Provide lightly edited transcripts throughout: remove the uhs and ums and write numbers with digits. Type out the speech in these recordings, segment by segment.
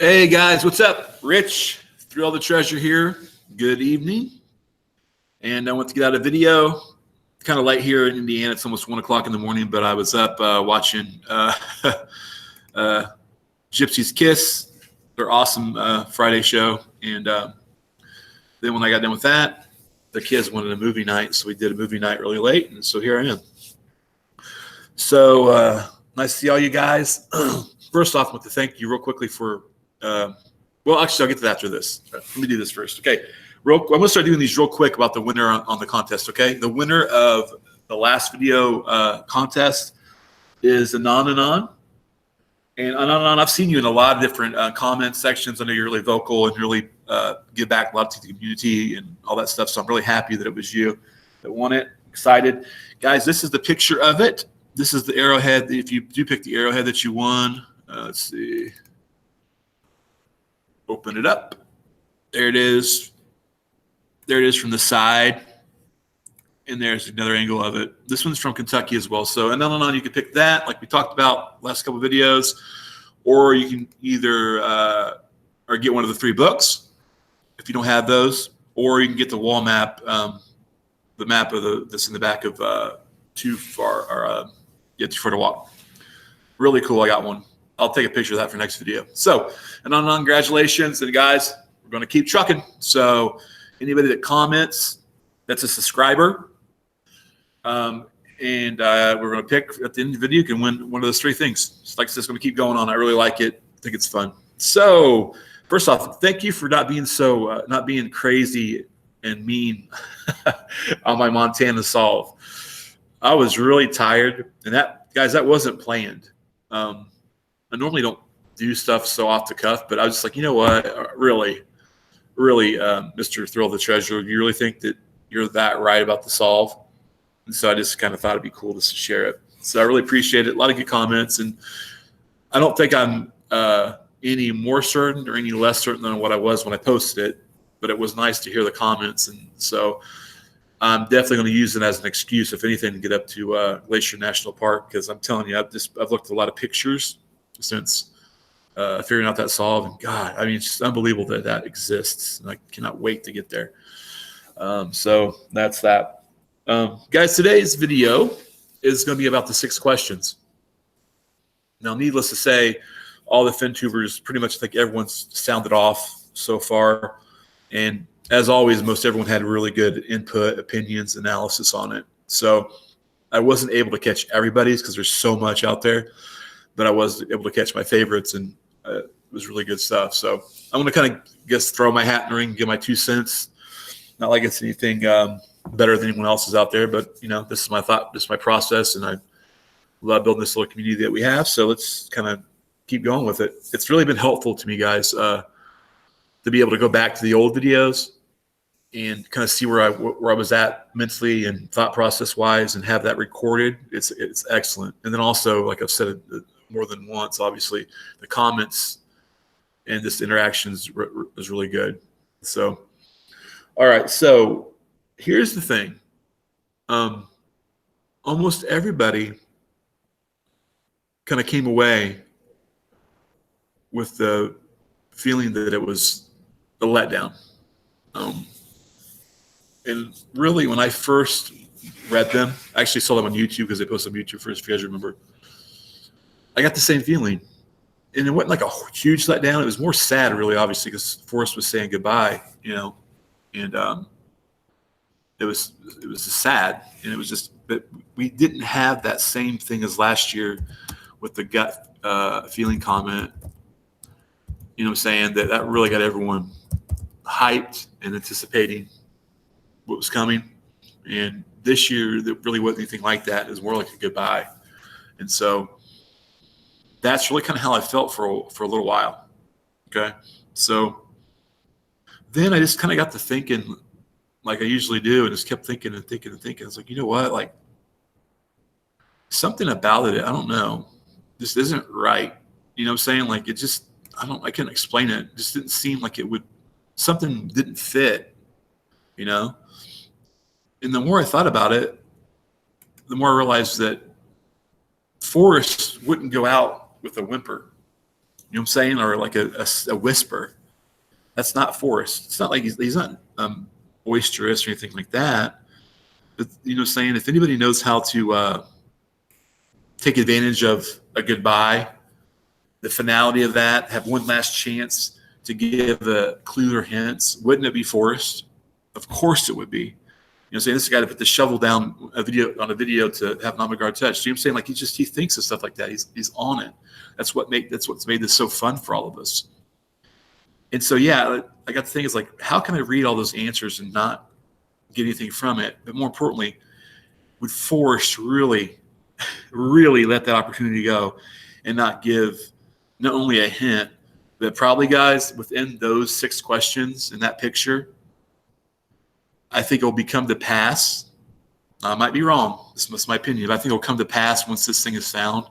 Hey guys, what's up? Rich, Thrill the Treasure here. Good evening. And I want to get out a video. Kind of late here in Indiana. It's almost 1 o'clock in the morning, but I was up watching Gypsy's Kiss, their awesome Friday show. And then when I got done with that, the kids wanted a movie night. So we did a movie night really late. And so here I am. So nice to see all you guys. First off, I want to thank you real quickly for well, actually, I'll get to that after this. Let me do this first. Okay. I'm going to start doing these real quick about the winner on the contest. Okay. The winner of the last video contest is Anon. And Anon, I've seen you in a lot of different comment sections. I know you're really vocal and really give back a lot to the community and all that stuff. So I'm really happy that it was you that won it. Excited. Guys, this is the picture of it. This is the arrowhead. If you do pick the arrowhead that you won, let's see. Open it up. There it is. There it is from the side. And there's another angle of it. This one's from Kentucky as well. So, and on, you can pick that, like we talked about last couple of videos, or you can either or get one of the 3 books if you don't have those, or you can get the wall map, the map of that's in the back of Too Far to Walk. Really cool. I got one. I'll take a picture of that for next video. So, and on congratulations. And guys, we're going to keep trucking. So anybody that comments, that's a subscriber. And we're going to pick at the end of the video, you can win one of those 3 things. It's like this, going to keep going on. I really like it. I think it's fun. So first off, thank you for not being so, not being crazy and mean on my Montana solve. I was really tired. And that, guys, that wasn't planned. I normally don't do stuff so off the cuff, but I was just like, you know what? Really, Mr. Thrill the Treasure, you really think that you're that right about the solve? And so I just kind of thought it'd be cool just to share it. So I really appreciate it. A lot of good comments. And I don't think I'm any more certain or any less certain than what I was when I posted it, but it was nice to hear the comments. And so I'm definitely going to use it as an excuse, if anything, to get up to Glacier National Park, because I'm telling you, I've looked at a lot of pictures since figuring out that solve. And God, I mean, it's just unbelievable that that exists. And I cannot wait to get there. So that's that. Guys, today's video is going to be about the 6 questions. Now, needless to say, all the FinTubers, pretty much, I think everyone's sounded off so far. And as always, most everyone had really good input, opinions, analysis on it. So I wasn't able to catch everybody's because there's so much out there, but I was able to catch my favorites, and it was really good stuff. So I'm going to kind of throw my hat in the ring, give my 2 cents. Not like it's anything better than anyone else's out there, but you know, this is my thought, this is my process, and I love building this little community that we have. So let's kind of keep going with it. It's really been helpful to me, guys, to be able to go back to the old videos and kind of see where I was at mentally and thought process wise, and have that recorded. It's excellent. And then also, like I've said more than once, obviously the comments and this interactions was really good. So, all right. So here's the thing. Almost everybody kind of came away with the feeling that it was a letdown. And really, when I first read them, I actually saw them on YouTube because they posted on YouTube first, if you guys remember. I got the same feeling. And it wasn't like a huge letdown. It was more sad, really, obviously, because Forrest was saying goodbye, you know. And it was sad. And it was just, but we didn't have that same thing as last year with the gut feeling comment. You know what I'm saying? That really got everyone hyped and anticipating what was coming. And this year, there really wasn't anything like that. It was more like a goodbye. And so that's really kind of how I felt for a little while. Okay. So then I just kind of got to thinking like I usually do, and just kept thinking and thinking and thinking. It's like, you know what? Like, something about it, I don't know, just isn't right. You know what I'm saying? Like, it just, I can't explain it. It just didn't seem like it would, something didn't fit, you know? And the more I thought about it, the more I realized that Forrest wouldn't go out with a whimper. You know what I'm saying? Or like a whisper. That's not Forrest. It's not like he's not boisterous or anything like that. But you know, saying if anybody knows how to take advantage of a goodbye, the finality of that, have one last chance to give a clue or hints, wouldn't it be Forrest? Of course it would be. You know, saying this guy to put the shovel down on a video to have an avant-garde touch. You know what I'm saying? Like he thinks of stuff like that. He's on it. That's what's made this so fun for all of us. And so yeah, I got to think is like, how can I read all those answers and not get anything from it? But more importantly, would Forrest really let that opportunity go and not give not only a hint, but probably, guys, within those 6 questions in that picture, I think it'll become to pass. I might be wrong. This is my opinion, but I think it'll come to pass once this thing is found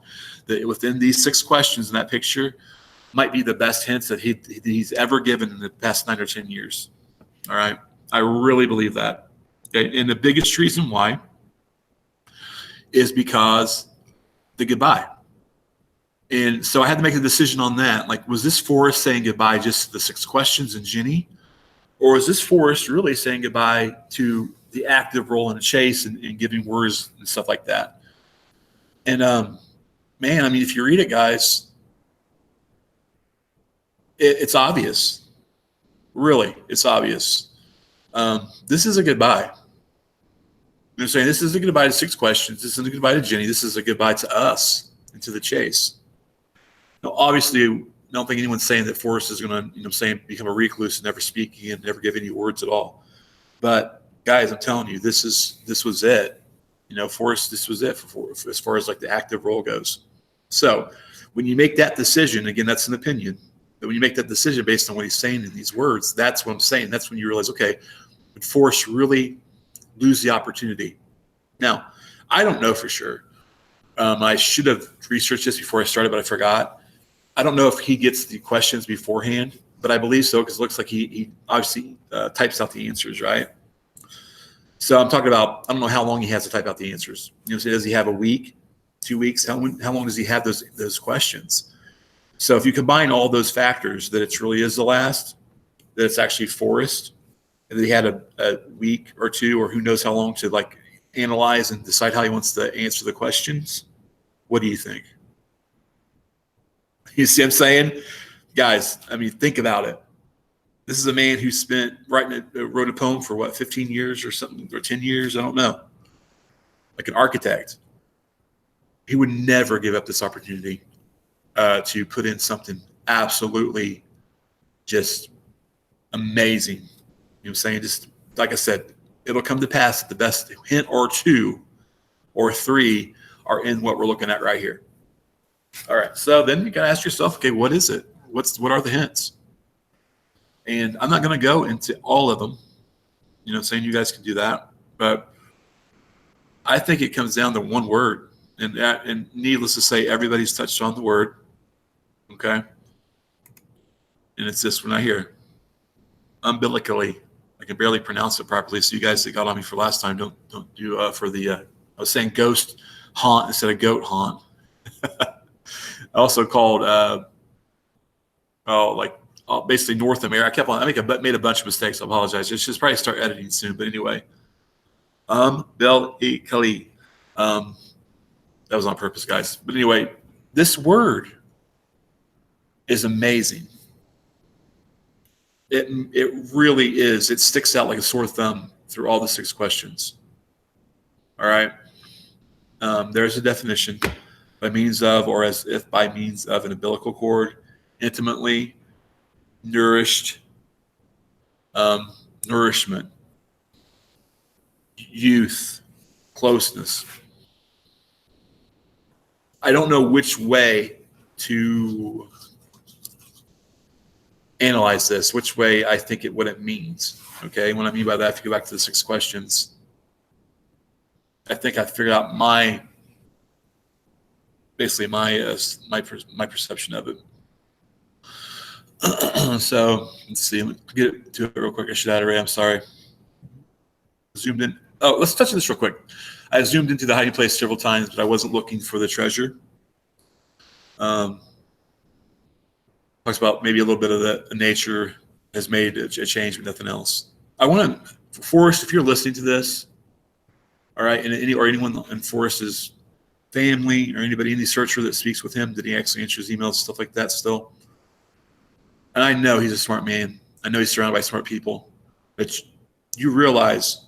that within these 6 questions in that picture might be the best hints that he's ever given in the past 9 or 10 years. All right. I really believe that. Okay? And the biggest reason why is because the goodbye. And so I had to make a decision on that. Like, was this Forrest saying goodbye just to the 6 questions and Ginny? Or is this Forrest really saying goodbye to the active role in the chase and giving words and stuff like that? And, man, I mean, if you read it, guys, it's obvious. Really, it's obvious. This is a goodbye. I'm saying this is a goodbye to 6 questions. This is a goodbye to Ginny. This is a goodbye to us and to the chase. Now, obviously, I don't think anyone's saying that Forrest is going to, become a recluse and never speak again, never give any words at all. But guys, I'm telling you, this was it. You know, Forrest, this was it for as far as like the active role goes. So when you make that decision, again, that's an opinion. But when you make that decision based on what he's saying in these words, that's what I'm saying. That's when you realize, okay, would Forrest really lose the opportunity? Now, I don't know for sure. I should have researched this before I started, but I forgot. I don't know if he gets the questions beforehand, but I believe so because it looks like he obviously types out the answers, right? So I'm talking about, I don't know how long he has to type out the answers. You know, so does he have a week, 2 weeks? How long does he have those questions? So if you combine all those factors, that it really is the last, that it's actually Forrest, and that he had a week or 2 or who knows how long to like analyze and decide how he wants to answer the questions, what do you think? You see what I'm saying? Guys, I mean, think about it. This is a man who wrote a poem for 15 years or something, or 10 years, I don't know. Like an architect. He would never give up this opportunity to put in something absolutely just amazing. You know what I'm saying? Just like I said, it'll come to pass that the best hint or 2 or 3 are in what we're looking at right here. All right, so then you got to ask yourself, okay, what is it? What are the hints? And I'm not going to go into all of them, you know, saying you guys can do that, but I think it comes down to one word, and needless to say, everybody's touched on the word, okay? And it's this one right here, umbilically. I can barely pronounce it properly, so you guys that got on me for last time, don't do for the. I was saying ghost haunt instead of goat haunt. I also called basically North America. I made a bunch of mistakes. I apologize. I should probably start editing soon. But anyway, Kali. That was on purpose, guys. But anyway, this word is amazing. It really is. It sticks out like a sore thumb through all the 6 questions. All right. There's a definition. By means of, or as if by means of, an umbilical cord, intimately nourished, nourishment, youth, closeness. I don't know which way to analyze this, which way I think what it means. Okay, what I mean by that, if you go back to the 6 questions, I think I figured out my perception of it. So let's see. Let me get to it real quick. I should add array. I'm sorry. Zoomed in. Oh, let's touch on this real quick. I zoomed into the hiding place several times, but I wasn't looking for the treasure. Talks about maybe a little bit of the nature has made a change, but nothing else. I want to, Forrest, if you're listening to this, all right, and anyone in Forrest's family or anybody, any searcher that speaks with him, did he actually answer his emails, stuff like that still? And I know he's a smart man. I know he's surrounded by smart people. But you realize,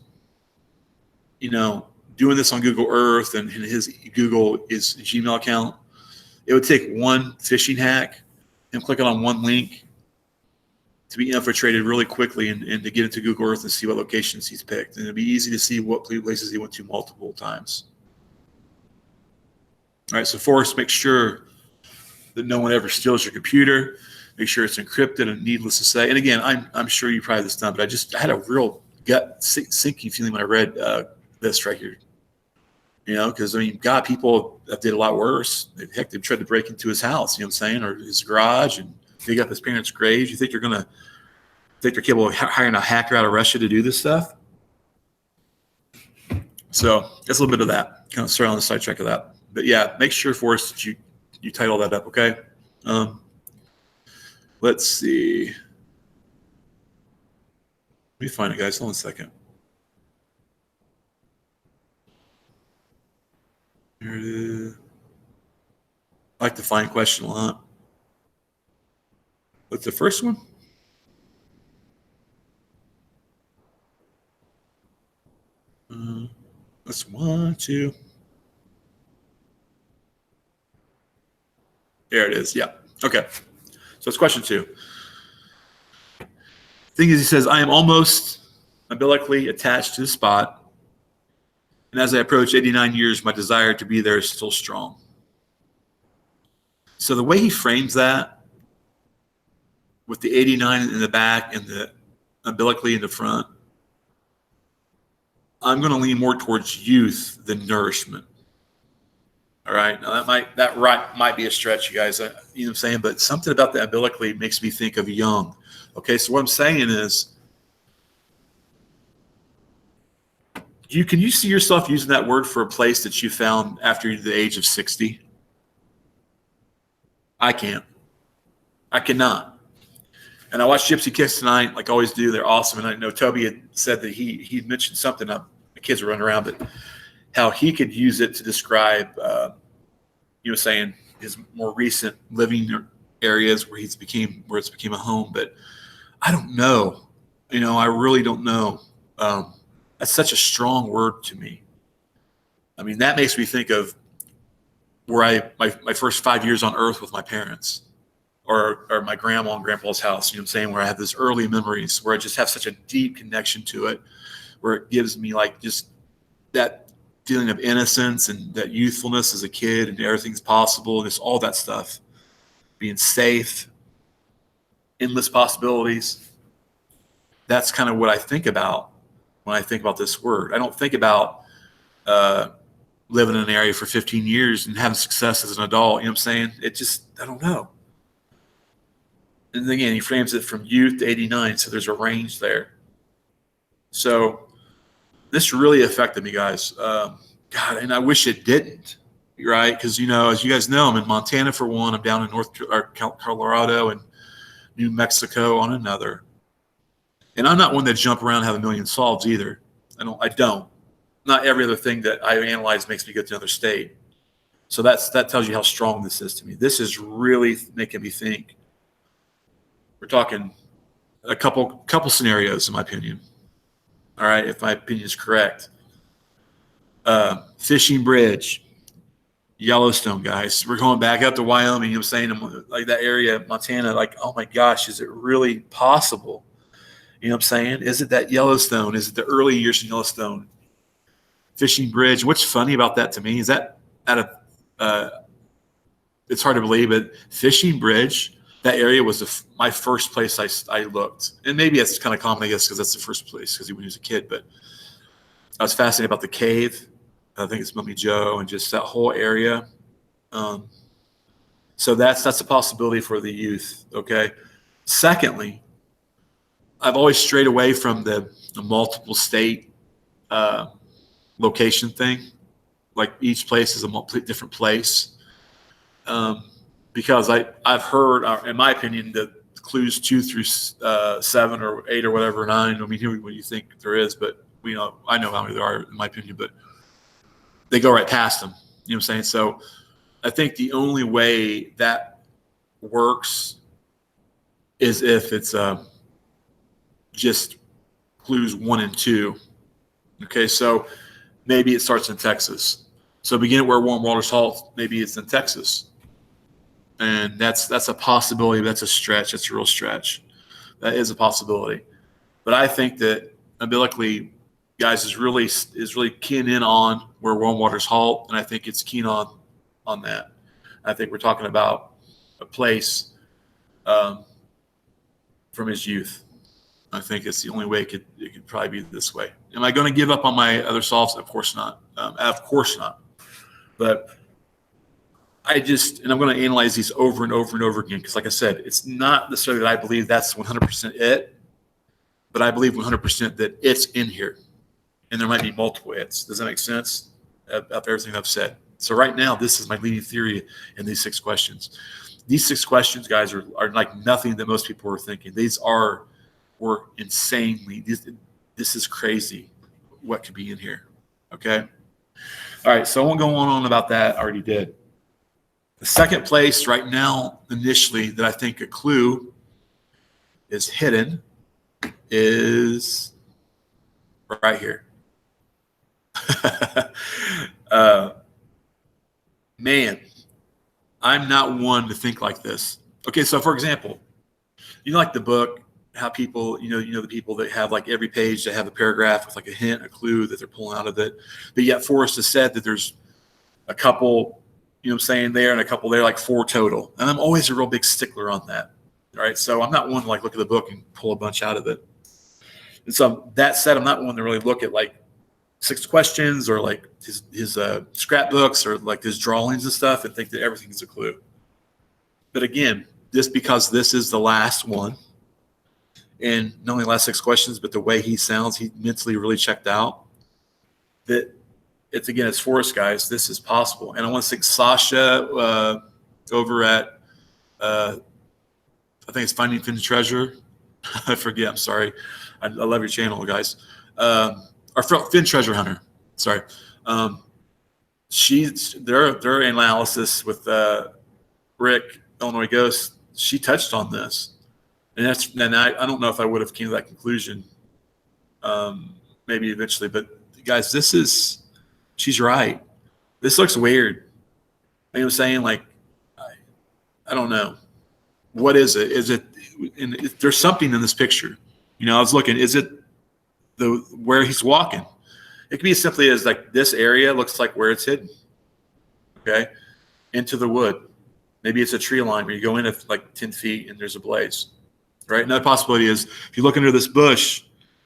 doing this on Google Earth and his Gmail account, it would take one phishing hack and clicking on one link to be infiltrated really quickly and to get into Google Earth and see what locations he's picked. And it'd be easy to see what places he went to multiple times. All right, so Forrest, make sure that no one ever steals your computer. Make sure it's encrypted, and needless to say. And again, I'm sure you probably this done, but I had a real gut sinking feeling when I read this right here. Because God, people that did a lot worse. Heck, they tried to break into his house. You know what I'm saying, or his garage, and dig up his parents' graves. You think they're capable of hiring a hacker out of Russia to do this stuff? So that's a little bit of that. Kind of start on the sidetrack of that. But yeah, make sure, Forrest, that you title that up, okay? Let's see. Let me find it, guys. Hold on a second. Here it is. I like the find question a lot. What's the first one? That's 1, 2. There it is. Yeah. Okay. So it's question 2. Thing is, he says, I am almost umbilically attached to the spot. And as I approach 89 years, my desire to be there is still strong. So the way he frames that, with the 89 in the back and the umbilically in the front, I'm going to lean more towards youth than nourishment. All right. Now that might be a stretch, you guys. You know what I'm saying? But something about the umbilically makes me think of young. Okay. So what I'm saying is, can you see yourself using that word for a place that you found after the age of 60? I can't. I cannot. And I watched Gypsy Kicks tonight, like I always do. They're awesome. And I know Toby had said that he mentioned something. The kids were running around, but how he could use it to describe, saying his more recent living areas where it's became a home. But I don't know. I really don't know. That's such a strong word to me. I mean, that makes me think of where my first 5 years on earth with my parents, or my grandma and grandpa's house, you know what I'm saying, where I have those early memories where I just have such a deep connection to it, where it gives me like just that feeling of innocence and that youthfulness as a kid, and everything's possible, and it's all that stuff, being safe, endless possibilities. That's kind of what I think about when I think about this word. I don't think about living in an area for 15 years and having success as an adult. You know what I'm saying? I don't know. And again, he frames it from youth to 89, so there's a range there. So this really affected me, guys. God, and I wish it didn't, right? Because, as you guys know, I'm in Montana for one. I'm down in Colorado and New Mexico on another. And I'm not one that jump around and have a million solves either. I don't. Not every other thing that I analyze makes me go to another state. So that tells you how strong this is to me. This is really making me think. We're talking a couple scenarios, in my opinion. All right, if my opinion is correct. Fishing Bridge, Yellowstone, guys. We're going back up to Wyoming. You know what I'm saying? Like that area, Montana, like, oh my gosh, is it really possible? You know what I'm saying? Is it that Yellowstone? Is it the early years in Yellowstone? Fishing Bridge. What's funny about that to me is that it's hard to believe, but Fishing Bridge, that area was my first place I looked. And maybe that's kind of common, I guess, because that's the first place because when he was a kid. But I was fascinated about the cave. I think it's Mummy Joe and just that whole area. So that's a possibility for the youth, okay? Secondly, I've always strayed away from the multiple state location thing. Like each place is a different place. because I've heard, in my opinion, that clues 2 through 7 or 8 or whatever, 9. I mean, what you think there is, but I know how many there are in my opinion, but they go right past them. You know what I'm saying? So I think the only way that works is if it's just clues 1 and 2. Okay, so maybe it starts in Texas. So begin at where warm waters halt. Maybe it's in Texas, and that's a possibility. That's a stretch. That's a real stretch. That is a possibility. But I think that umbilically, guys, is really keying in on where warm waters halt, and I think it's keen on that. I think we're talking about a place from his youth. I think it's the only way it could probably be this way. Am I going to give up on my other solves? Of course not. Of course not. But I'm going to analyze these over and over and over again because, like I said, it's not necessarily that I believe that's 100% it, but I believe 100% that it's in here, and there might be multiple it's. Does that make sense about everything I've said? So right now, this is my leading theory in these 6 questions. These 6 questions, guys, are like nothing that most people are thinking. These were insanely. This is crazy. What could be in here? Okay. All right. So I won't go on about that. I already did. The second place right now, initially, that I think a clue is hidden is right here. Man, I'm not one to think like this. Okay, so for example, like the book, how people, the people that have like every page, they have a paragraph with like a hint, a clue that they're pulling out of it. But yet Forrest has said that there's a couple, I'm saying there, and a couple there, like 4 total. And I'm always a real big stickler on that. All right, so I'm not one to like look at the book and pull a bunch out of it. And so that said, I'm not one to really look at like 6 questions or like his scrapbooks or like his drawings and stuff and think that everything is a clue. But again, just because this is the last one, and not only the last 6 questions, but the way he sounds, he mentally really checked out. That it's Forrest, guys. This is possible. And I want to thank Sasha over at I think it's Finding Finn's Treasure. I forget. I'm sorry. I love your channel, guys. Or Finn Treasure Hunter. Sorry. Their analysis with Rick Illinois Ghost. She touched on this, and I don't know if I would have came to that conclusion. Maybe eventually, but guys, she's right. This looks weird. You know what I'm saying? Like, I don't know. What is it? Is it? There's something in this picture. I was looking. Is it where he's walking? It could be as simply as like this area looks like where it's hidden. Okay, into the wood. Maybe it's a tree line where you go in at like 10 feet and there's a blaze. Right. Another possibility is if you look under this bush,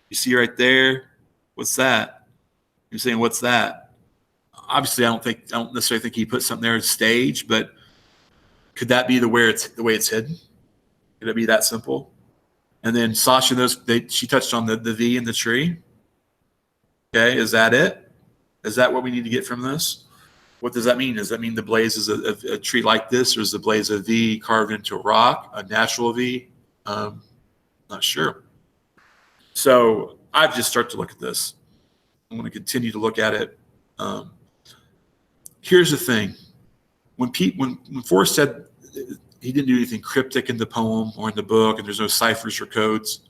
you see right there. What's that? You're saying, what's that? Obviously, I don't necessarily think he put something there as stage, but could that be the way it's hidden? Could it be that simple? And then Sasha, she touched on the V in the tree. Okay, is that it? Is that what we need to get from this? What does that mean? Does that mean the blaze is a tree like this, or is the blaze a V carved into a rock, a natural V? Not sure. So I've just started to look at this. I'm going to continue to look at it. Here's the thing: when Forrest said he didn't do anything cryptic in the poem or in the book, and there's no ciphers or codes,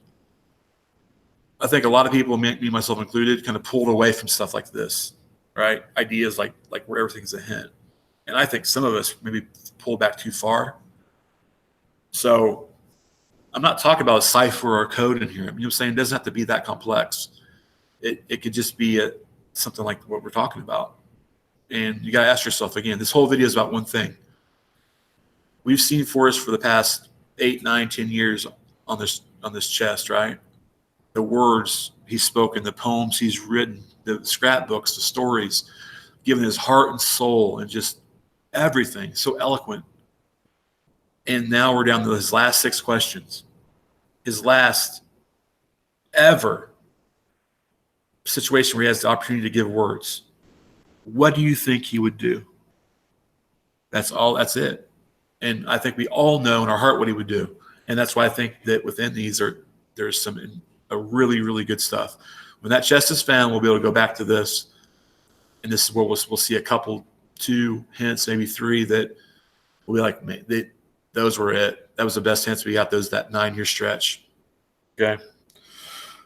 I think a lot of people, me myself included, kind of pulled away from stuff like this, right? Ideas like where everything's a hint, and I think some of us maybe pulled back too far. So I'm not talking about a cipher or a code in here. You know what I'm saying? It doesn't have to be that complex. It could just be something like what we're talking about. And you got to ask yourself again, this whole video is about one thing. We've seen Forrest for the past 8, 9, 10 years on this chest, right? The words he's spoken, the poems he's written, the scrapbooks, the stories, given his heart and soul and just everything, so eloquent. And now we're down to his last 6 questions. His last ever situation where he has the opportunity to give words. What do you think he would do? That's all. That's it. And I think we all know in our heart what he would do. And that's why I think that within these there's some really, really good stuff. When that chest is found, we'll be able to go back to this. And this is where we'll see a couple, 2 hints, maybe 3 that we'll be like, man, those were it. That was the best hints we got, that 9-year stretch. Okay.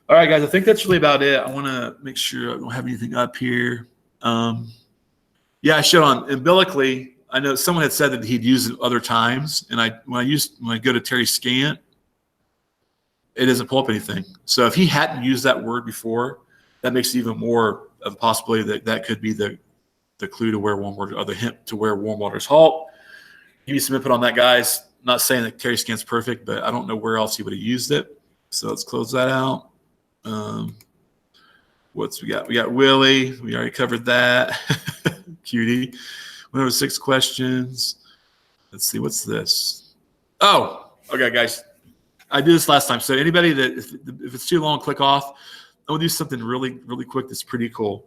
All right, guys, I think that's really about it. I want to make sure I don't have anything up here. Yeah, I showed on umbilically. I know someone had said that he'd use it other times, and when I go to Terry Scant, it doesn't pull up anything. So if he hadn't used that word before, that makes it even more of a possibility that could be the clue to where warm water, or the hint to where warm waters halt. Give me some input on that, guys. Not saying that Terry Scant's perfect, but I don't know where else he would have used it. So let's close that out. What's we got? We got Willie. We already covered that. Cutie. Went over 6 questions. Let's see. What's this? Oh, okay, guys. I did this last time. So anybody that, if it's too long, click off. I'm going to do something really, really quick that's pretty cool.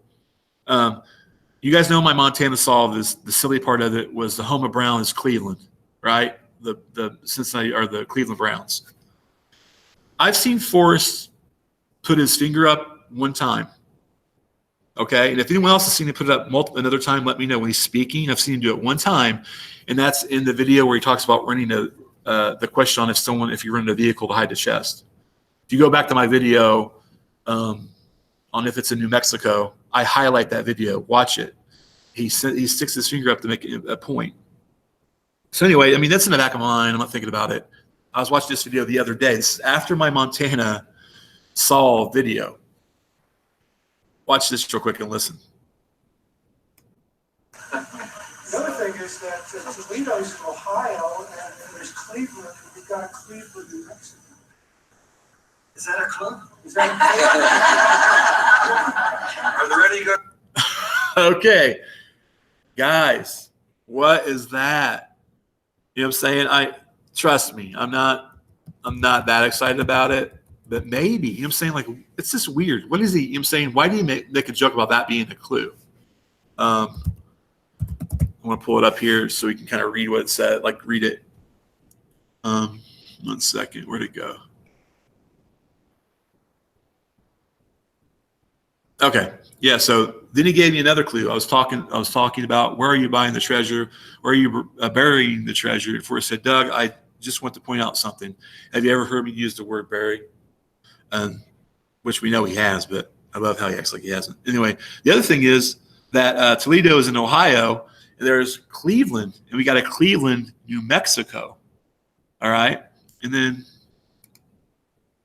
You guys know my Montana solve is the silly part of it was the home of Brown is Cleveland, right? The Cincinnati or the Cleveland Browns. I've seen Forrest put his finger up one time. Okay, and if anyone else has seen him put it up another time, let me know when he's speaking. I've seen him do it one time, and that's in the video where he talks about running the question on if you run a vehicle to hide the chest. If you go back to my video on if it's in New Mexico, I highlight that video. Watch it. He sticks his finger up to make a point. So anyway, I mean, that's in the back of my mind. I'm not thinking about it. I was watching this video the other day. This is after my Montana solve video. Watch this real quick and listen. The other thing is that Toledo's in Ohio, and there's Cleveland. We've got Cleveland, New Mexico. Is that a club? Is that a club? Are they ready to go? Okay, guys, what is that? You know what I'm saying? Trust me, I'm not that excited about it. But maybe, you know what I'm saying? Like, it's just weird. What is he? You know what I'm saying? Why do you make a joke about that being a clue? I want to pull it up here so we can kind of read what it said, like read it. 1 second. Where'd it go? Okay. Yeah. So then he gave me another clue. I was talking about where are you buying the treasure? Where are you burying the treasure? And Forrest said, Doug, I just want to point out something. Have you ever heard me use the word bury? Which we know he has, but I love how he acts like he hasn't. Anyway, the other thing is that Toledo is in Ohio, and there's Cleveland, and we got a Cleveland, New Mexico. All right, and then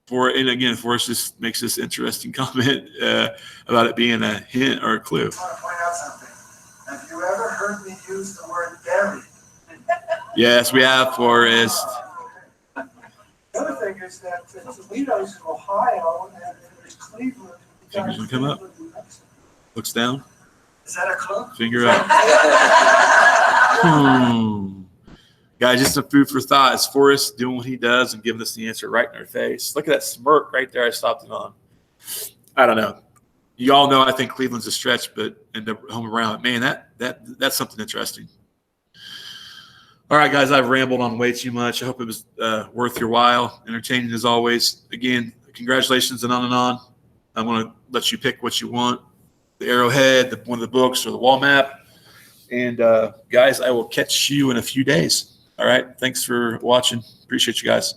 Forrest just makes this interesting comment about it being a hint or a clue. I want to point out something. Have you ever heard me use the word bury? Yes, we have, Forrest. The other thing is that Toledo's in Ohio, and there's Cleveland. Fingers gonna come up. Looks down. Is that a club? Finger up. Guys, just some food for thought. Is Forrest doing what he does and giving us the answer right in our face? Look at that smirk right there. I stopped it on. I don't know. You all know I think Cleveland's a stretch, but in the home around, man, that's something interesting. All right, guys, I've rambled on way too much. I hope it was worth your while, entertaining as always. Again, congratulations and on and on. I'm going to let you pick what you want, the arrowhead, one of the books, or the wall map. And, guys, I will catch you in a few days. All right, thanks for watching. Appreciate you guys.